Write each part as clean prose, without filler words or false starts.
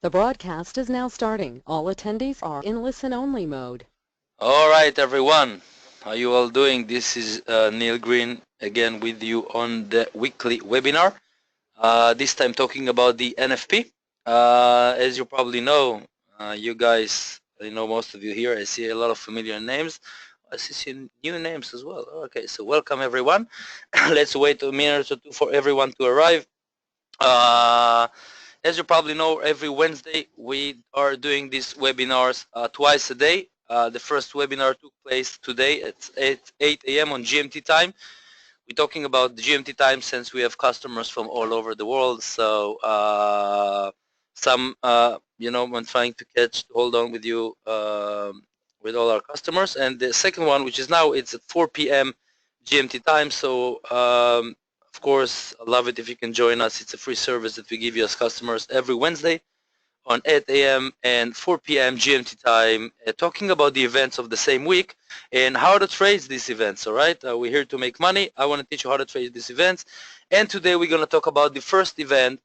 The broadcast is now starting. All attendees are in listen-only mode. All right, everyone. How you all doing? This is Neil Green again with you on the weekly webinar. This time talking about the NFP. As you probably know, you guys, I know most of you here. I see a lot of familiar names. I see some new names as well. Okay, so welcome everyone. Let's wait a minute or two for everyone to arrive. Uh, as you probably know, every Wednesday we are doing these webinars twice a day. The first webinar took place today at 8 a.m. on GMT time. We're talking about the GMT time since we have customers from all over the world. So I'm trying to hold on with you with all our customers. And the second one, which is now, it's at 4 p.m. GMT time. So of course, I love it if you can join us. It's a free service that we give you as customers every Wednesday on 8 a.m. and 4 p.m. GMT time, talking about the events of the same week and how to trade these events, all right? We're here to make money. I want to teach you how to trade these events. And today we're going to talk about the first event,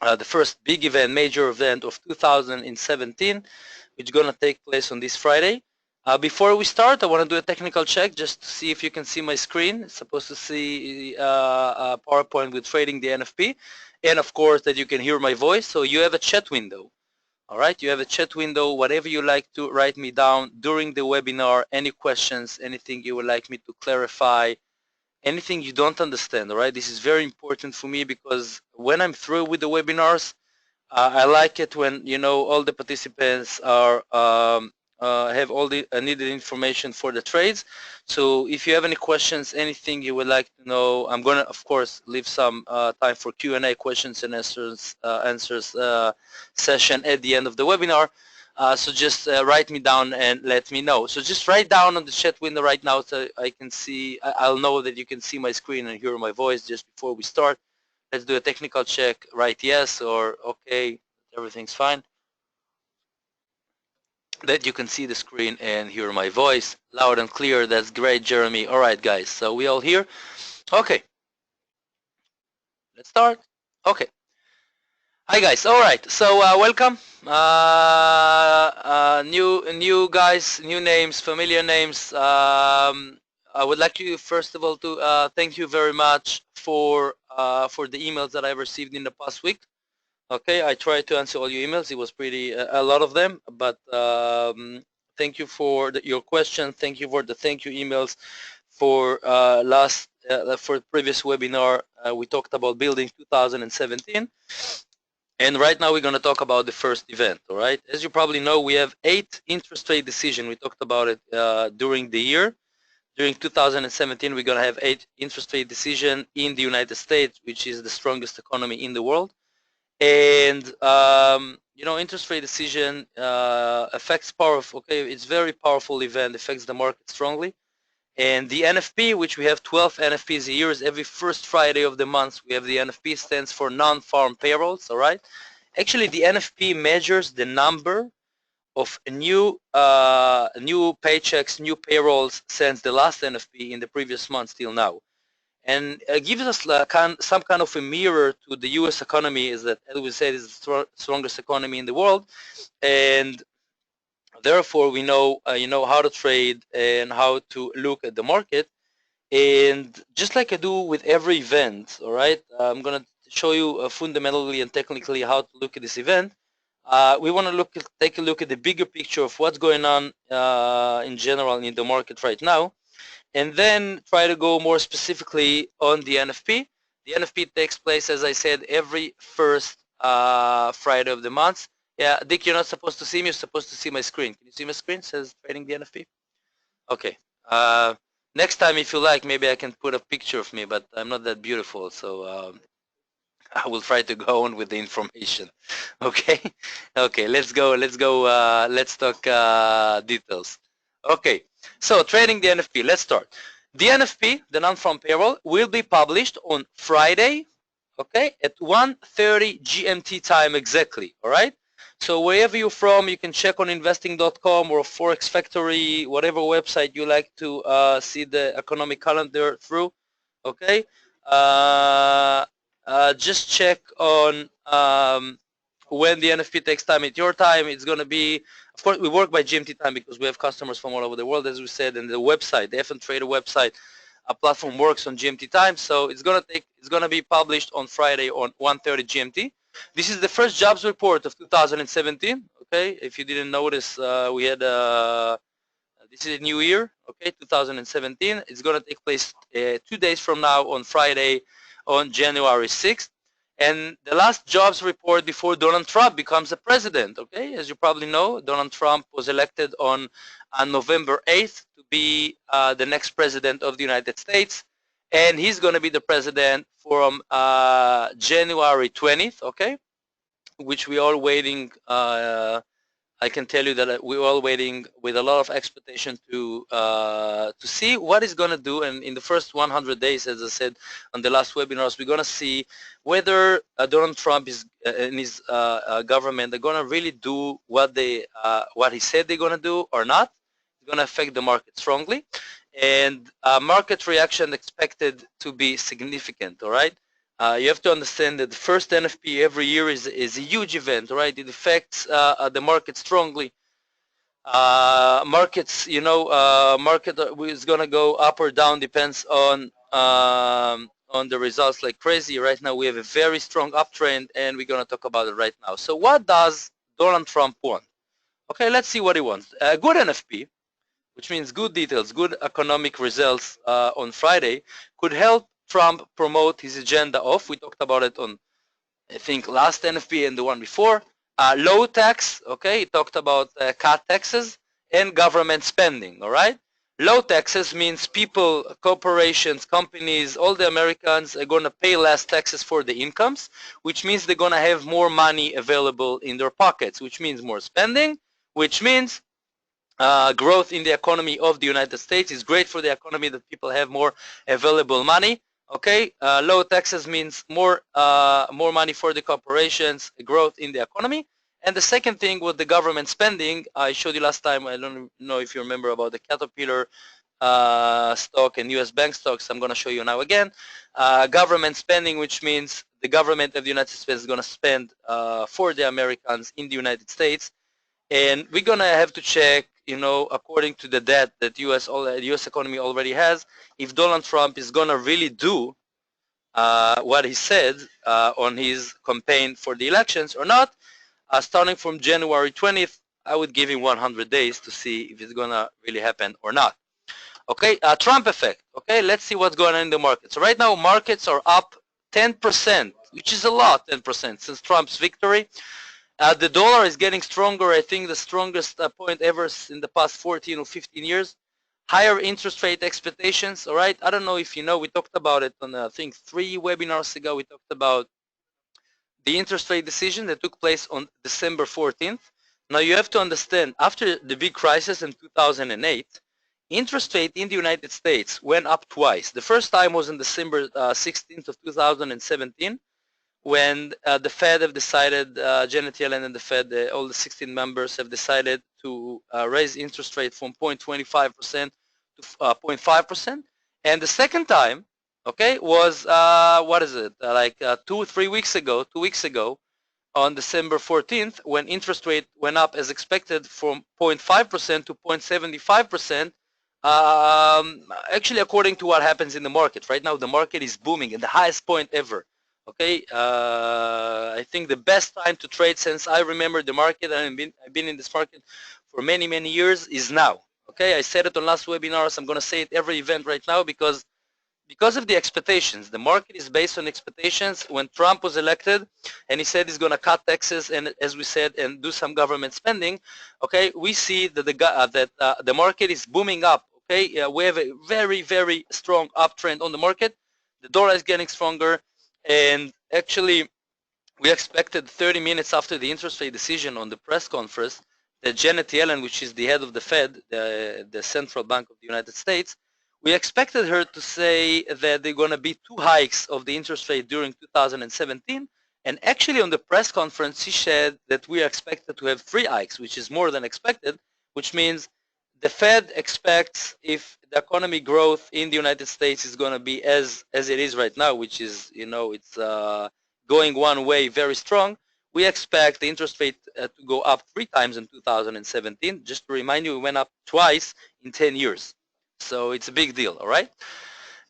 the first big event, major event of 2017, which is going to take place on this Friday. Before we start, I want to do a technical check just to see if you can see my screen. It's supposed to see PowerPoint with trading the NFP. And of course that you can hear my voice. So you have a chat window. All right, you have a chat window, whatever you like to write me down during the webinar, any questions, anything you would like me to clarify, anything you don't understand, all right? This is very important for me because when I'm through with the webinars, I like it when, all the participants are have all the needed information for the trades. So if you have any questions, anything you would like to know, I'm going to, of course, leave some time for Q&A, questions and answers session at the end of the webinar. So just write me down and let me know. So just write down on the chat window right now so I can see, I'll know that you can see my screen and hear my voice just before we start. Let's do a technical check. Write yes or okay, everything's fine. That you can see the screen and hear my voice loud and clear. That's great, Jeremy. All right, guys. So we all here? Okay. Let's start. Okay. Hi, guys. All right. So welcome. New guys, new names, familiar names. I would like you first of all to thank you very much for the emails that I received in the past week. Okay, I tried to answer all your emails. It was pretty a lot of them, but thank you for your question. Thank you for the thank you emails for for the previous webinar. We talked about building 2017, and right now we're going to talk about the first event. All right, as you probably know, we have 8 interest rate decisions. We talked about it during the year. During 2017, we're going to have 8 interest rate decisions in the United States, which is the strongest economy in the world. And interest rate decision affects powerful. Okay, it's very powerful event, affects the market strongly. And the NFP, which we have 12 NFPs a year, is every first Friday of the month. We have the NFP, stands for non-farm payrolls. All right. Actually, the NFP measures the number of new paychecks, new payrolls since the last NFP in the previous month till now. And gives us some kind of a mirror to the U.S. economy. Is that, as we said, is the strongest economy in the world, and therefore we know how to trade and how to look at the market. And just like I do with every event, all right, I'm gonna show you fundamentally and technically how to look at this event. We want to take a look at the bigger picture of what's going on in general in the market right now, and then try to go more specifically on the NFP. The NFP takes place, as I said, every first Friday of the month. Yeah, Dick, you're not supposed to see me. You're supposed to see my screen. Can you see my screen? It says trading the NFP. Okay. Next time, if you like, maybe I can put a picture of me, but I'm not that beautiful, so I will try to go on with the information. Okay. Okay. Let's go. Let's go. Let's talk details. Okay. So trading the NFP. Let's start. The NFP, the non-farm payroll, will be published on Friday, okay, at 1:30 GMT time exactly. All right. So wherever you're from, you can check on investing.com or Forex Factory, whatever website you like to see the economic calendar through. Okay. Just check on when the NFP takes time at your time, it's going to be, of course, we work by GMT time because we have customers from all over the world, as we said, and the website, the FMTrader website, a platform works on GMT time, so it's going to be published on Friday on 1:30 GMT. This is the first jobs report of 2017. Okay, if you didn't notice, we had this is a new year. Okay, 2017. It's going to take place 2 days from now on Friday, on January 6th. And the last jobs report before Donald Trump becomes a president. Okay, as you probably know, Donald Trump was elected on November 8th to be the next president of the United States, and he's going to be the president from January 20th. Okay, which we all waiting. I can tell you that we're all waiting with a lot of expectation to see what he's going to do. And in the first 100 days, as I said on the last webinars, we're going to see whether Donald Trump is and his government are going to really do what he said they're going to do or not. It's going to affect the market strongly, and market reaction expected to be significant. All right. You have to understand that the first NFP every year is a huge event, right? It affects the market strongly. Markets, market is going to go up or down, depends on the results like crazy. Right now we have a very strong uptrend, and we're going to talk about it right now. So what does Donald Trump want? Okay, let's see what he wants. A good NFP, which means good details, good economic results on Friday, could help Trump promote his agenda of, we talked about it on, I think, last NFP and the one before, low tax, okay, he talked about cut taxes and government spending, all right? Low taxes means people, corporations, companies, all the Americans are going to pay less taxes for the incomes, which means they're going to have more money available in their pockets, which means more spending, which means growth in the economy of the United States. Is great for the economy that people have more available money. Okay, low taxes means more money for the corporations, growth in the economy. And the second thing with the government spending, I showed you last time. I don't know if you remember about the Caterpillar stock and U.S. bank stocks. I'm going to show you now again. Government spending, which means the government of the United States is going to spend for the Americans in the United States. And we're going to have to check, according to the debt that U.S. economy already has, if Donald Trump is going to really do what he said on his campaign for the elections or not. Starting from January 20th, I would give him 100 days to see if it's going to really happen or not. Okay, Trump effect. Okay, let's see what's going on in the markets. So right now, markets are up 10%, which is a lot, 10%, since Trump's victory. The dollar is getting stronger. I think the strongest point ever in the past 14 or 15 years. Higher interest rate expectations. All right. I don't know if you know, we talked about it on, I think, 3 webinars ago. We talked about the interest rate decision that took place on December 14th. Now you have to understand, after the big crisis in 2008, interest rate in the United States went up twice. The first time was on December 16th of 2017. When the Fed have decided, Janet Yellen and the Fed, all the 16 members have decided to raise interest rate from 0.25% to 0.5%. And the second time, okay, was, what is it, 2 weeks ago, on December 14th, when interest rate went up as expected from 0.5% to 0.75%, actually according to what happens in the market. Right now the market is booming at the highest point ever. Okay, I think the best time to trade since I remember the market, and I've been in this market for many, many years, is now. Okay, I said it on last webinars. I'm going to say it every event right now because of the expectations. The market is based on expectations. When Trump was elected and he said he's going to cut taxes and, as we said, and do some government spending, okay, we see that the market is booming up. Okay, we have a very, very strong uptrend on the market. The dollar is getting stronger. And actually, we expected 30 minutes after the interest rate decision on the press conference that Janet Yellen, which is the head of the Fed, the Central Bank of the United States, we expected her to say that there are going to be 2 hikes of the interest rate during 2017. And actually, on the press conference, she said that we are expected to have 3 hikes, which is more than expected, which means the Fed expects, if the economy growth in the United States is going to be as it is right now, which is, it's going one way very strong, we expect the interest rate to go up 3 times in 2017. Just to remind you, we went up twice in 10 years. So it's a big deal, all right?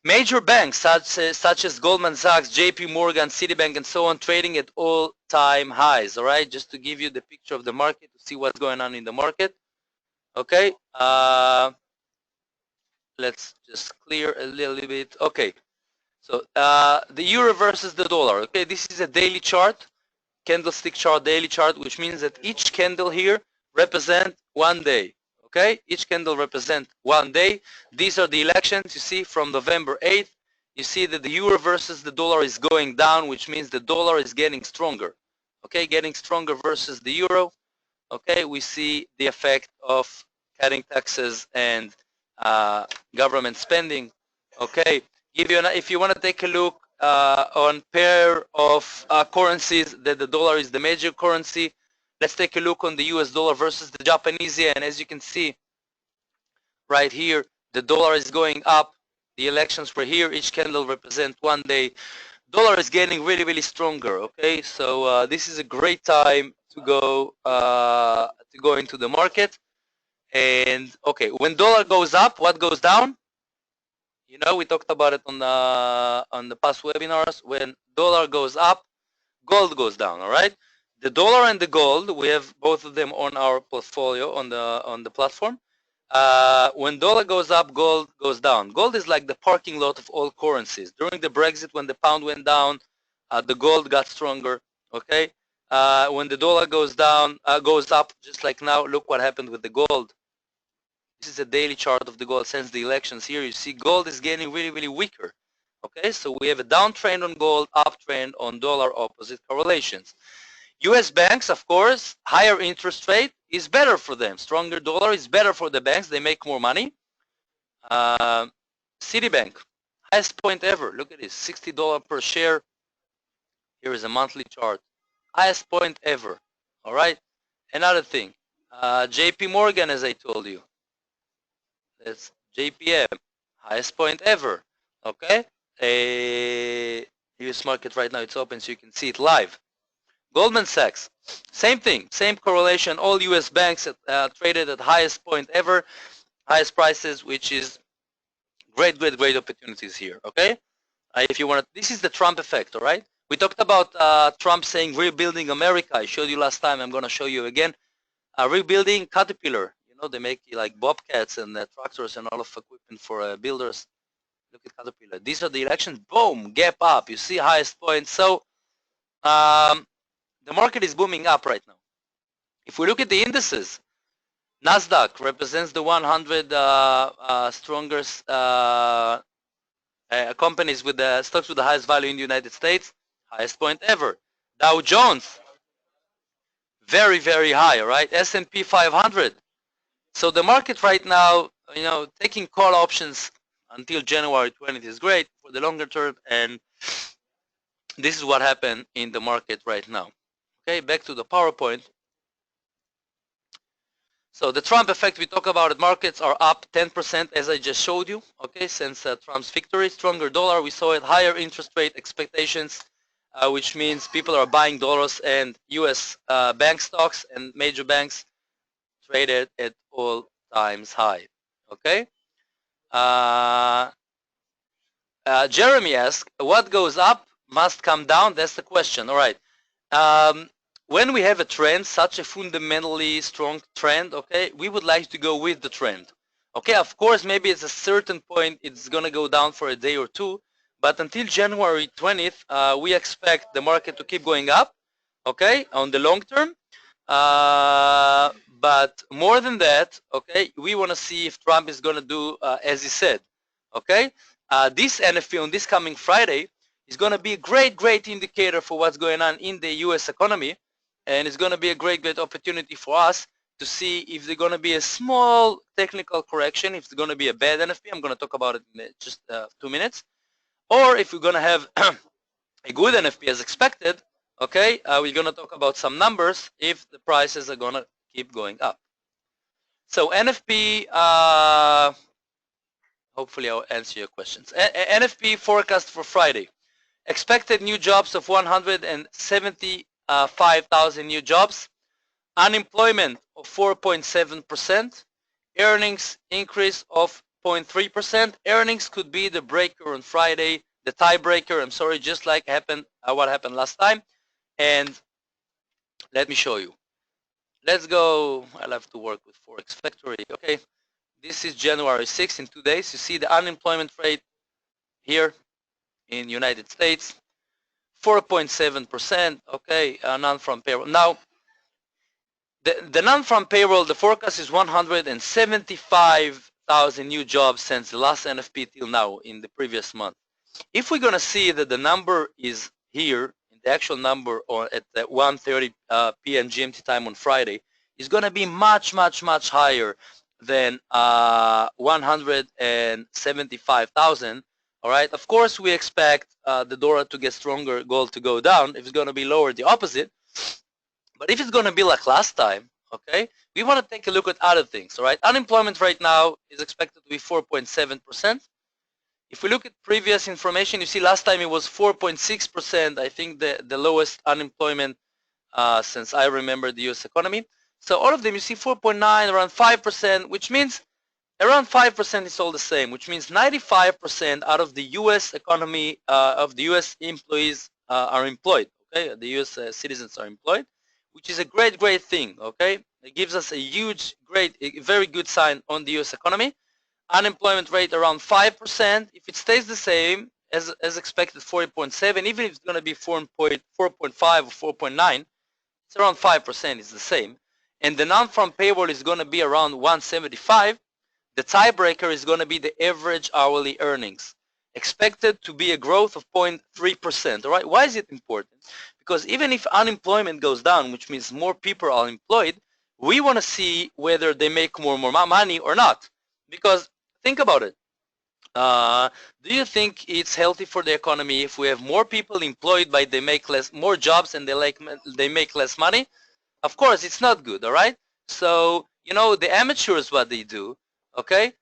Major banks such as Goldman Sachs, JP Morgan, Citibank, and so on, trading at all-time highs, all right? Just to give you the picture of the market, to see what's going on in the market, okay? Let's just clear a little bit. Okay, so the euro versus the dollar, okay? This is a daily chart, candlestick chart, daily chart, which means that each candle here represents 1 day, okay? Each candle represents 1 day. These are the elections, you see, from November 8th. You see that the euro versus the dollar is going down, which means the dollar is getting stronger, okay? Getting stronger versus the euro, okay? We see the effect of cutting taxes and government spending, okay? If you want to take a look on pair of currencies, that the dollar is the major currency. Let's take a look on the US dollar versus the Japanese yen. As you can see right here, the dollar is going up. The elections were here. Each candle represents 1 day. Dollar is getting really, really stronger, okay? So this is a great time to go into the market. And okay, when dollar goes up, what goes down? You know, we talked about it on the past webinars. When dollar goes up, gold goes down, all right? The dollar and the gold, we have both of them on our portfolio on the platform. When dollar goes up, gold goes down. Gold is like the parking lot of all currencies. During the Brexit, when the pound went down, the gold got stronger, okay? When the dollar goes down, goes up, just like now, look what happened with the gold. This is a daily chart of the gold since the elections. Here you see gold is getting really, really weaker. Okay, so we have a downtrend on gold, uptrend on dollar, opposite correlations. US banks, of course, higher interest rate is better for them. Stronger dollar is better for the banks. They make more money. Citibank, highest point ever. Look at this, $60 per share. Here is a monthly chart. Highest point ever. All right. Another thing, JP Morgan, as I told you. That's JPM, highest point ever. Okay. US market right now, it's open so you can see it live. Goldman Sachs, same thing, same correlation. All US banks traded at highest point ever, highest prices, which is great opportunities here. Okay. If you want to, this is the Trump effect. All right. We talked about Trump saying rebuilding America. I showed you last time. I'm going to show you again. Rebuilding Caterpillar. You know, they make like bobcats and tractors and all of equipment for builders. Look at Caterpillar. These are the elections. Boom, gap up. You see highest point. So the market is booming up right now. If we look at the indices, Nasdaq represents the 100 strongest companies with the stocks with the highest value in the United States. Highest point ever. Dow Jones, very, very high, right? S&P 500. So the market right now, you know, taking call options until January 20th is great for the longer term, and this is what happened in the market right now. Okay, back to the PowerPoint. So the Trump effect, we talk about it, markets are up 10% as I just showed you, okay, since Trump's victory. Stronger dollar, we saw it, higher interest rate expectations, which means people are buying dollars, and US bank stocks and major banks traded at all times high, okay? Jeremy asked, what goes up must come down? That's the question, all right. When we have a trend, such a fundamentally strong trend, okay, we would like to go with the trend. Okay, of course, maybe at a certain point, it's going to go down for a day or two, but until January 20th, we expect the market to keep going up, okay, on the long term. But more than that, okay, we want to see if Trump is going to do as he said, okay. This NFP on this coming Friday is going to be a great indicator for what's going on in the US economy, and it's going to be a great opportunity for us to see if there's going to be a small technical correction, if it's going to be a bad NFP. I'm going to talk about it in just 2 minutes, or if we're going to have a good NFP as expected, okay, we're going to talk about some numbers if the prices are going to keep going up. So NFP, hopefully I'll answer your questions. NFP forecast for Friday. Expected new jobs of 170 5,000 new jobs, unemployment of 4.7%, earnings increase of 0.3%. Earnings could be the breaker on Friday, the tiebreaker, I'm sorry, just like what happened last time. And let me show you. Let's go, I'll have to work with Forex Factory. Okay, this is January 6th in 2 days. You see the unemployment rate here in United States, 4.7%. Okay, non-farm payroll. Now, the non-farm payroll, the forecast is 175,000 new jobs since the last NFP till now in the previous month. If we're going to see that the number is here, the actual number at 1:30 p.m. GMT time on Friday, is going to be much, much, much higher than 175,000. All right. Of course, we expect the dollar to get stronger, gold to go down. If it's going to be lower, the opposite. But if it's going to be like last time, okay, we want to take a look at other things. All right. Unemployment right now is expected to be 4.7%. If we look at previous information, you see last time it was 4.6%. I think the lowest unemployment since I remember the U.S. economy. So all of them, you see 4.9, around 5%, which means around 5% is all the same, which means 95% out of the U.S. economy, of the U.S. employees are employed. Okay, the U.S. Citizens are employed, which is a great, great thing. Okay, it gives us a huge, great, a very good sign on the U.S. economy. Unemployment rate around 5%. If it stays the same as expected, 4.7, even if it's going to be 4.5 or 4.9, it's around 5%. It's the same. And the non-farm payroll is going to be around 175. The tiebreaker is going to be the average hourly earnings, expected to be a growth of 0.3%. All right. Why is it important? Because even if unemployment goes down, which means more people are employed, we want to see whether they make more money or not. Because think about it. Do you think it's healthy for the economy if we have more people employed but they make more jobs and they make less money? Of course, it's not good. All right. So the amateurs, what they do. Okay.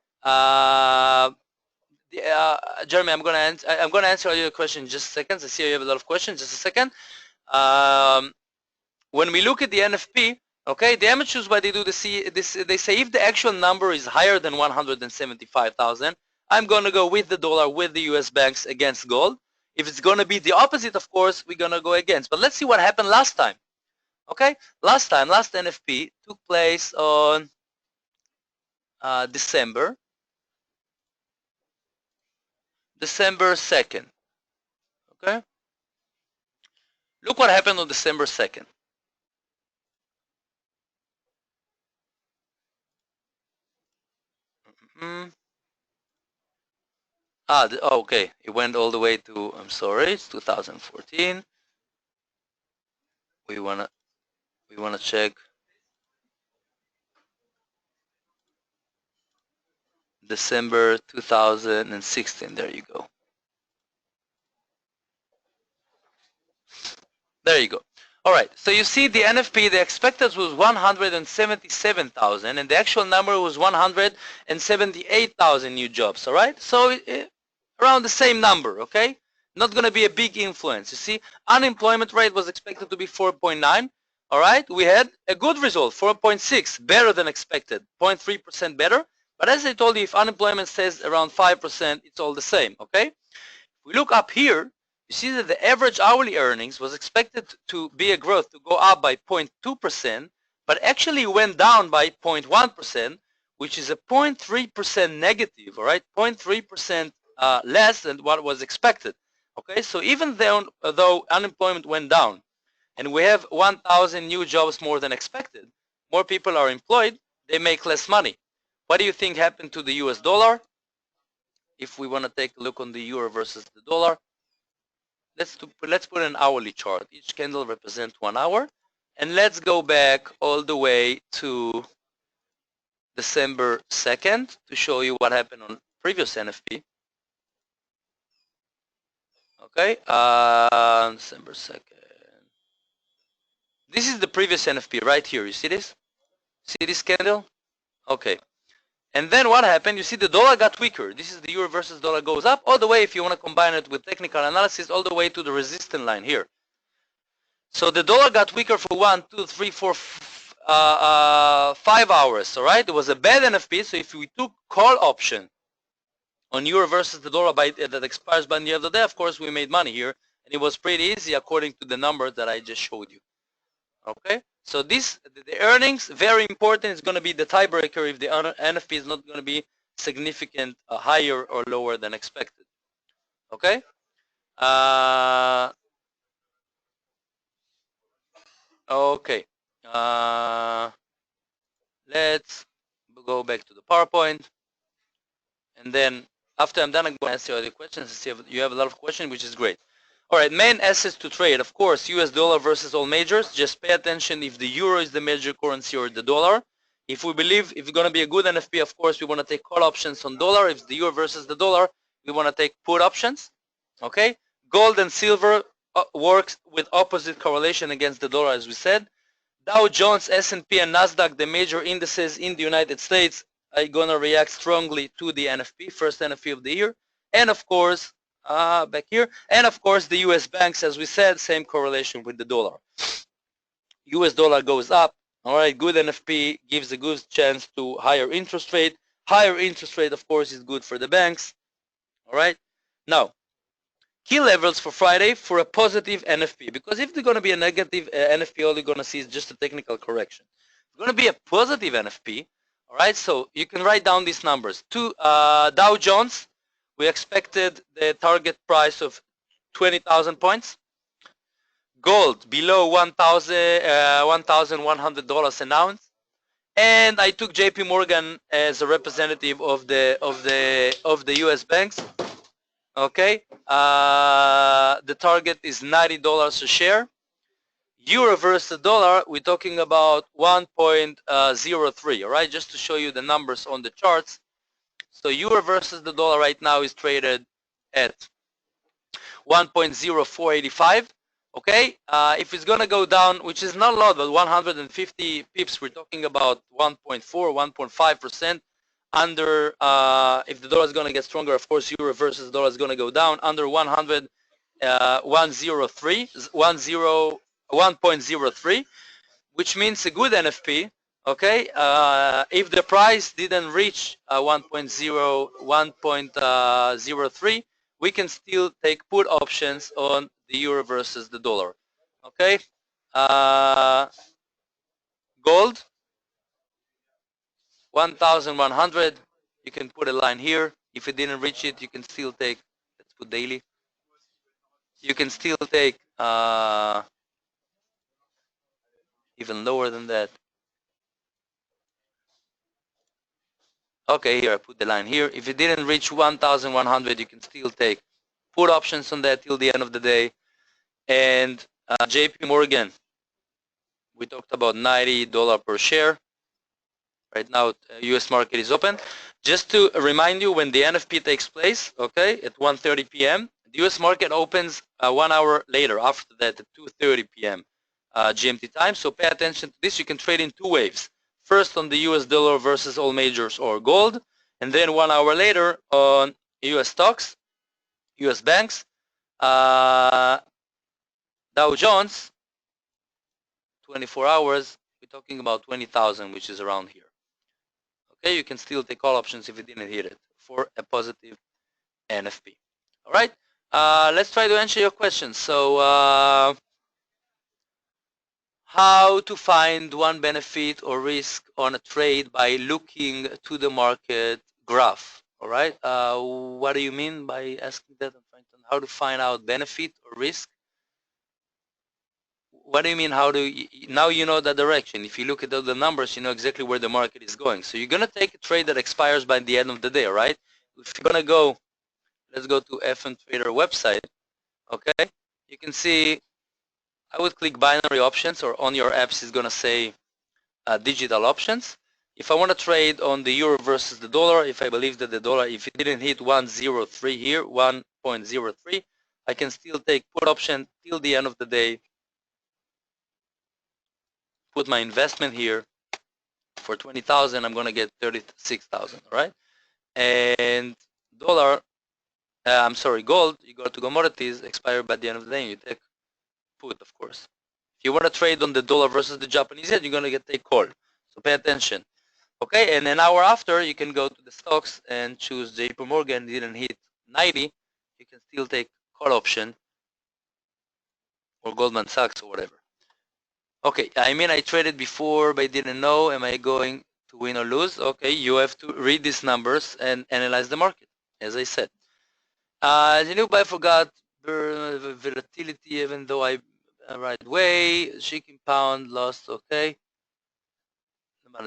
Jeremy, I'm gonna answer all your questions in just a second. I see you have a lot of questions. Just a second. When we look at the NFP, okay, the amateurs, what they do, they say if the actual number is higher than 175,000, I'm going to go with the dollar, with the US banks against gold. If it's going to be the opposite, of course, we're going to go against. But let's see what happened last time. Okay, last NFP took place on December 2nd. Okay, look what happened on December 2nd. Okay, it went all the way to, I'm sorry, it's 2014. We wanna check December 2016. There you go. There you go. All right. So you see the NFP, the expected was 177,000, and the actual number was 178,000 new jobs. All right. So around the same number. Okay. Not going to be a big influence. You see, unemployment rate was expected to be 4.9. All right. We had a good result, 4.6, better than expected, 0.3% better. But as I told you, if unemployment stays around 5%, it's all the same. Okay. If we look up here, you see that the average hourly earnings was expected to be a growth to go up by 0.2%, but actually went down by 0.1%, which is a 0.3% negative, all right? 0.3% less than what was expected. Okay, so even though unemployment went down and we have 1,000 new jobs more than expected, more people are employed, they make less money. What do you think happened to the US dollar? If we want to take a look on the euro versus the dollar, let's put an hourly chart. Each candle represents 1 hour. And let's go back all the way to December 2nd to show you what happened on previous NFP. Okay, December 2nd. This is the previous NFP right here. You see this? See this candle? Okay. And then what happened? You see the dollar got weaker. This is the euro versus dollar goes up all the way, if you want to combine it with technical analysis, all the way to the resistance line here. So the dollar got weaker for 1, 2, 3, 4, 5 hours, all right? It was a bad NFP, so if we took call option on euro versus the dollar that expires by the end of the day, of course we made money here, and it was pretty easy according to the numbers that I just showed you. Okay, so the earnings, very important, is going to be the tiebreaker if the NFP is not going to be significant higher or lower than expected. Okay. Okay. Let's go back to the PowerPoint, and then after I'm done, I'm going to answer all the questions and see if you have a lot of questions, which is great. All right, main assets to trade, of course, US dollar versus all majors. Just pay attention if the euro is the major currency or the dollar. If we believe if it's going to be a good NFP, of course, we want to take call options on dollar. If it's the euro versus the dollar, we want to take put options. Okay, gold and silver works with opposite correlation against the dollar, as we said. Dow Jones, S&P, and Nasdaq, the major indices in the United States, are going to react strongly to the NFP, first NFP of the year. And of course, back here, and of course the US banks, as we said, same correlation with the dollar. US dollar goes up, all right, good NFP gives a good chance to higher interest rate. Higher interest rate, of course, is good for the banks, all right. Now, key levels for Friday for a positive NFP, because if there's going to be a negative NFP, all you're going to see is just a technical correction. It's going to be a positive NFP, all right, so you can write down these numbers. Dow Jones, we expected the target price of 20,000 points. Gold below $1,100 an ounce. And I took JP Morgan as a representative of the US banks. Okay, the target is $90 a share. Euro versus dollar, we're talking about 1.03, all right, just to show you the numbers on the charts. So euro versus the dollar right now is traded at 1.0485. Okay, if it's gonna go down, which is not a lot, but 150 pips, we're talking about 1.4, 1.5%. Under, if the dollar is going to get stronger, of course, euro versus dollar is going to go down under 100, 1.03, which means a good NFP. Okay, if the price didn't reach 1.03, we can still take put options on the euro versus the dollar. Okay, gold. 1,100, you can put a line here. If it didn't reach it, you can still take, let's put daily. You can still take even lower than that. Okay, here I put the line here. If it didn't reach 1,100, you can still take put options on that till the end of the day. And JP Morgan, we talked about $90 per share. Right now, US market is open. Just to remind you, when the NFP takes place, okay, at 1:30 p.m., the US market opens 1 hour later, after that at 2:30 p.m. GMT time. So pay attention to this. You can trade in two waves. First on the US dollar versus all majors or gold, and then 1 hour later on US stocks, US banks, Dow Jones, 24 hours, we're talking about 20,000, which is around here. Okay, you can still take call options if it didn't hit it for a positive NFP. All right, let's try to answer your questions. So how to find one benefit or risk on a trade by looking to the market graph. All right, what do you mean by asking that? How to find out benefit or risk? What do you mean? How do you, now you know the direction? If you look at all the numbers, you know exactly where the market is going. So you're gonna take a trade that expires by the end of the day, right? If you're gonna go, let's go to FMTrader website. Okay, you can see. I would click binary options, or on your apps is gonna say digital options. If I want to trade on the euro versus the dollar, if I believe that the dollar, if it didn't hit 103 here, 1.03, I can still take put option till the end of the day. Put my investment here for 20,000. I'm gonna get 36,000. All right. And dollar, I'm sorry, gold. You go to commodities, expire by the end of the day. You take put, of course. If you want to trade on the dollar versus the Japanese yen, you're going to get take call. So pay attention. Okay, and an hour after, you can go to the stocks and choose JP Morgan. Didn't hit 90. You can still take call option or Goldman Sachs or whatever. Okay, I mean I traded before but I didn't know. Am I going to win or lose? Okay, you have to read these numbers and analyze the market, as I said. The new buy forgot volatility, even though I right way. Shaking pound lost. Okay.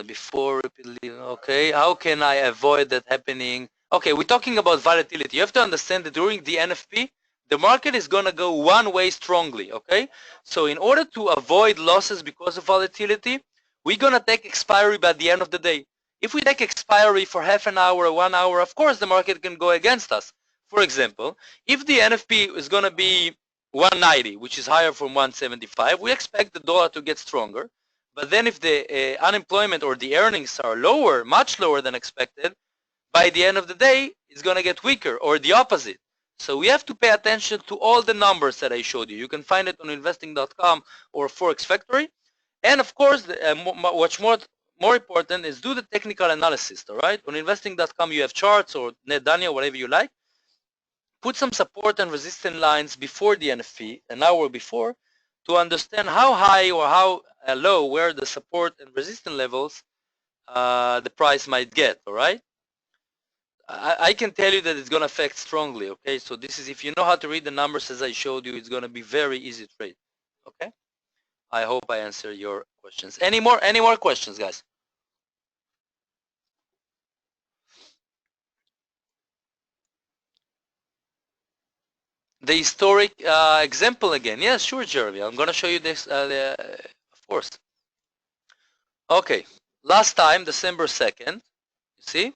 Before repeatedly. Okay. How can I avoid that happening? Okay, we're talking about volatility. You have to understand that during the NFP, the market is gonna go one way strongly. Okay. So in order to avoid losses because of volatility, we're gonna take expiry by the end of the day. If we take expiry for half an hour or 1 hour, of course the market can go against us. For example, if the NFP is going to be 190, which is higher from 175, we expect the dollar to get stronger. But then if the unemployment or the earnings are lower, much lower than expected, by the end of the day, it's going to get weaker or the opposite. So we have to pay attention to all the numbers that I showed you. You can find it on investing.com or Forex Factory. And of course, what's more important is do the technical analysis, all right? On investing.com, you have charts or NetDania, whatever you like. Put some support and resistance lines before the NFP, an hour before, to understand how high or how low, where the support and resistance levels the price might get, all right? I can tell you that it's going to affect strongly, okay? So this is, if you know how to read the numbers as I showed you, it's going to be very easy to trade, okay? I hope I answer your questions. Any more questions, guys? The historic example again. Yes, sure, Jeremy. I'm going to show you this, of course. Okay, last time, December 2nd, you see?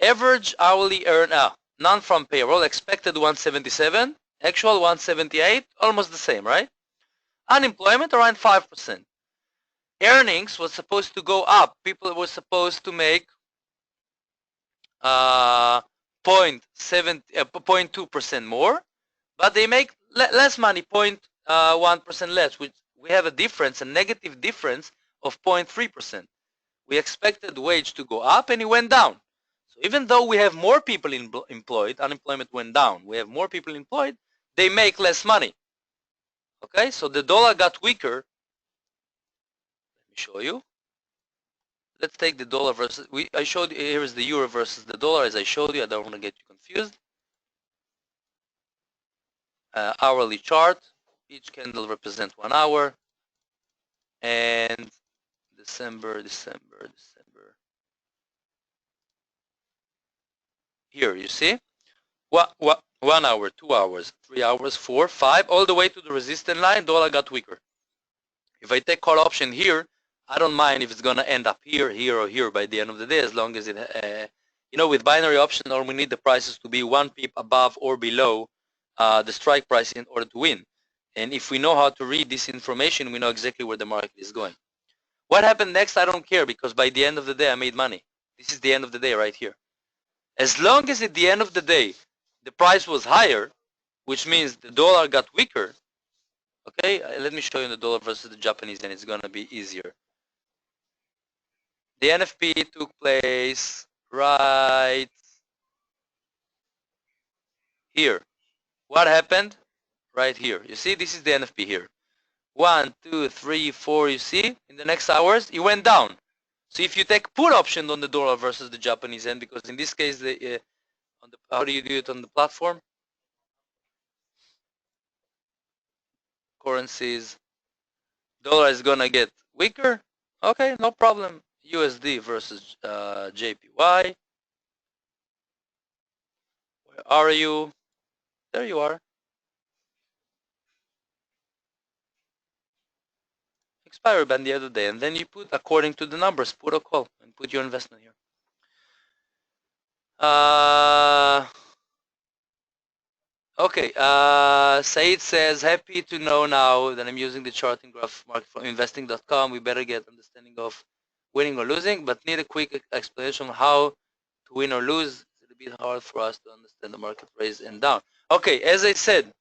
Average hourly earn, non-farm payroll, expected 177, actual 178, almost the same, right? Unemployment around 5%. Earnings was supposed to go up. People were supposed to make 0.2% more, but they make less money, 0.1% less, which we have a difference, a negative difference of 0.3%. We expected wage to go up and it went down. So even though we have more people employed, unemployment went down. We have more people employed, they make less money. Okay, so the dollar got weaker. Let me show you. Let's take the dollar versus, I showed you, here is the euro versus the dollar as I showed you. I don't want to get you confused. Hourly chart, each candle represents 1 hour. And December. Here, you see? 1 hour, 2 hours, 3 hours, 4, 5, all the way to the resistance line, dollar got weaker. If I take call option here, I don't mind if it's going to end up here, here, or here by the end of the day, as long as it, with binary option, all we need the prices to be 1 pip above or below the strike price in order to win. And if we know how to read this information, we know exactly where the market is going. What happened next, I don't care, because by the end of the day, I made money. This is the end of the day right here. As long as at the end of the day, the price was higher, which means the dollar got weaker. Okay, let me show you the dollar versus the Japanese, and it's going to be easier. The NFP took place right here. What happened? Right here. You see, this is the NFP here. 1, 2, 3, 4, you see? In the next hours, it went down. So if you take put option on the dollar versus the Japanese yen, because in this case, how do you do it on the platform? Currencies. Dollar is gonna get weaker. Okay, no problem. USD versus JPY. Where are you? There you are. Expiry by the other day, and then you put according to the numbers, put a call and put your investment here. Okay, Said says, happy to know now that I'm using the charting graph market from investing.com. We better get understanding of winning or losing, but need a quick explanation on how to win or lose. It's a bit hard for us to understand the market raise and down. Okay, as I said,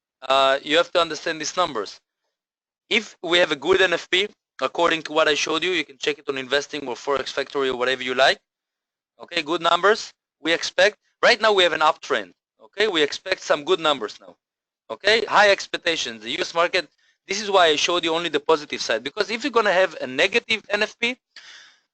you have to understand these numbers. If we have a good NFP, according to what I showed you, you can check it on Investing or Forex Factory or whatever you like. Okay, good numbers. We expect, right now we have an uptrend. Okay, we expect some good numbers now. Okay, high expectations. The US market, this is why I showed you only the positive side, because if you're going to have a negative NFP,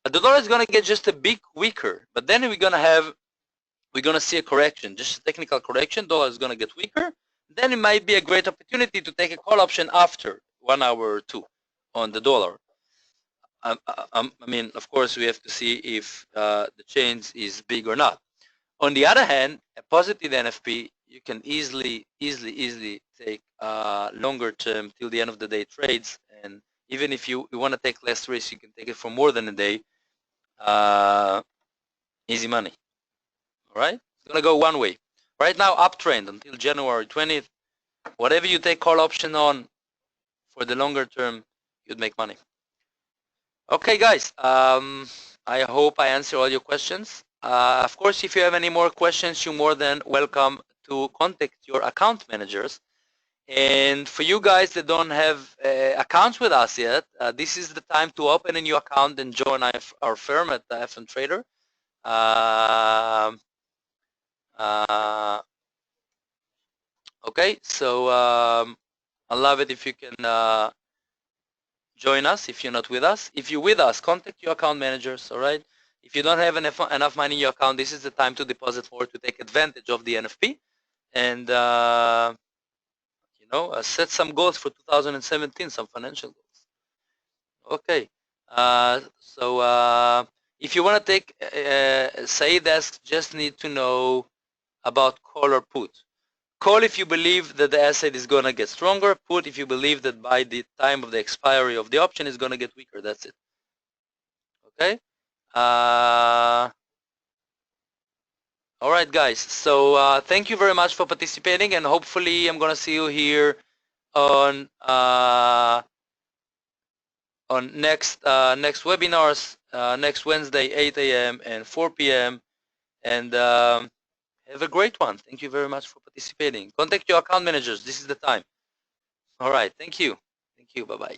the dollar is going to get just a bit weaker, but then we're going to see a correction, just a technical correction. Dollar is going to get weaker. Then it might be a great opportunity to take a call option after 1 hour or 2 on the dollar. I mean, of course, we have to see if the change is big or not. On the other hand, a positive NFP, you can easily take longer term till the end of the day trades. And even if you want to take less risk, you can take it for more than a day. Easy money. All right, it's gonna go one way. Right now, uptrend until January 20th. Whatever you take call option on for the longer term, you'd make money. Okay, guys. I hope I answer all your questions. Of course, if you have any more questions, you're more than welcome to contact your account managers. And for you guys that don't have accounts with us yet, this is the time to open a new account and join our firm at FMTrader. Okay, so I love it if you can join us if you're not with us. If you're with us, contact your account managers, all right? If you don't have enough money in your account, this is the time to deposit more to take advantage of the NFP and set some goals for 2017, some financial goals. Okay, so if you want to take, Saeed asks, just need to know about call or put. Call if you believe that the asset is going to get stronger. Put if you believe that by the time of the expiry of the option is going to get weaker. That's it. Okay. All right, guys. So thank you very much for participating, and hopefully I'm going to see you here on next webinars next Wednesday, 8 a.m. and 4 p.m. And have a great one. Thank you very much for participating. Contact your account managers. This is the time. All right. Thank you. Thank you. Bye-bye.